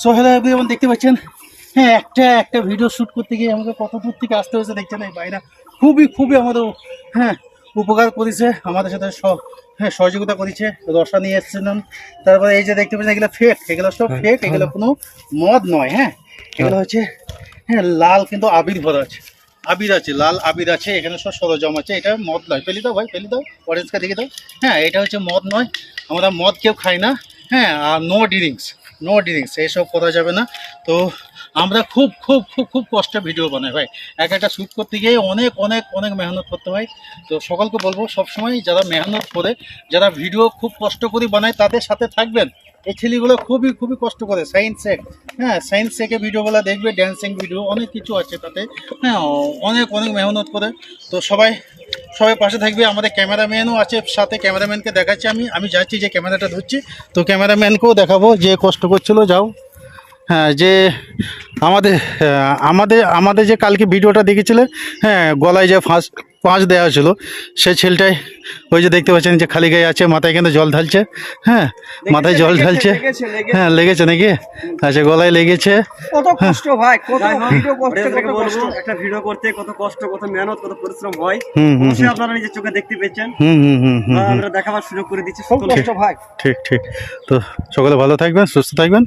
So hello everyone, দেখতে পাচ্ছেন হ্যাঁ একটা ভিডিও শ্যুট করতে গিয়ে আমাকে কত দূর থেকে আসতে হয়েছে দেখছেন। এই ভাইরা খুবই আমাদের হ্যাঁ উপকার করেছে, আমাদের সাথে সহযোগিতা করেছে। রসা নিয়ে এসেছিলেন, তারপরে এই যে দেখতে পাচ্ছেন এগুলো ফেক, এগুলো সব ফেক, এগুলো কোনো মদ নয়। হ্যাঁ এগুলো হচ্ছে লাল কিন্তু আবির ভরা আছে, আবির আছে, লাল আবির আছে, এখানে সব সরঞ্জাম আছে। এটা মদ নয়, পেলি দাও ভাই, পেলি দাও, অরেঞ্জকে দেখে দাও। হ্যাঁ এটা হচ্ছে মদ নয়, আমরা মদ কেউ খাই না। হ্যাঁ আর নো ড্রিঙ্কস এইসব করা যাবে না। তো আমরা খুব কষ্টে ভিডিও বানাই ভাই, একটা শ্যুট করতে গিয়ে অনেক মেহনত করতে হয়। তো সকলকে বলবো সবসময় যারা মেহনত করে, যারা ভিডিও খুব কষ্ট করে বানায় তাদের সাথে থাকবেন। এই ছেলেগুলো খুবই কষ্ট করে সায়েন্স শেখে ভিডিওগুলো দেখবে, ড্যান্সিং ভিডিও অনেক কিছু আছে তাতে। হ্যাঁ অনেক মেহনত করে। তো সবাই পাশে থাকবে। আমাদের ক্যামেরাম্যানও আছে সাথে, ক্যামেরাম্যানকে দেখাচ্ছি আমি যাচ্ছি, যে ক্যামেরাটা ধরছি, তো ক্যামেরাম্যানকেও দেখাবো যে কষ্ট করছিল। যাও হ্যাঁ, যে আমাদের যে কালকে ভিডিওটা দেখেছিলে, হ্যাঁ গলায় যে পাঁচ দেওয়া ছিল, সে ছেলেটাই ওই যে দেখতে পাচ্ছেন যে খালি গায়ে আছে, মাথায় কিন্তু জল ঢালছে। হ্যাঁ মাথায় জল ঢালছে, হ্যাঁ লেগেছে নাকি? আচ্ছা গলায় লেগেছে। কত কষ্ট ভাই, কত ভিডিও করতে, কত কষ্ট, একটা ভিডিও করতে কত কষ্ট, কত মেহনত, কত পরিশ্রম হয়। অবশ্যই আপনারা নিজের চোখে দেখতে পেয়েছেন। আমরা দেখাবার সুযোগ করে দিচ্ছি। কত কষ্ট ভাই। ঠিক। তো সকলে ভালো থাকবেন, সুস্থ থাকবেন।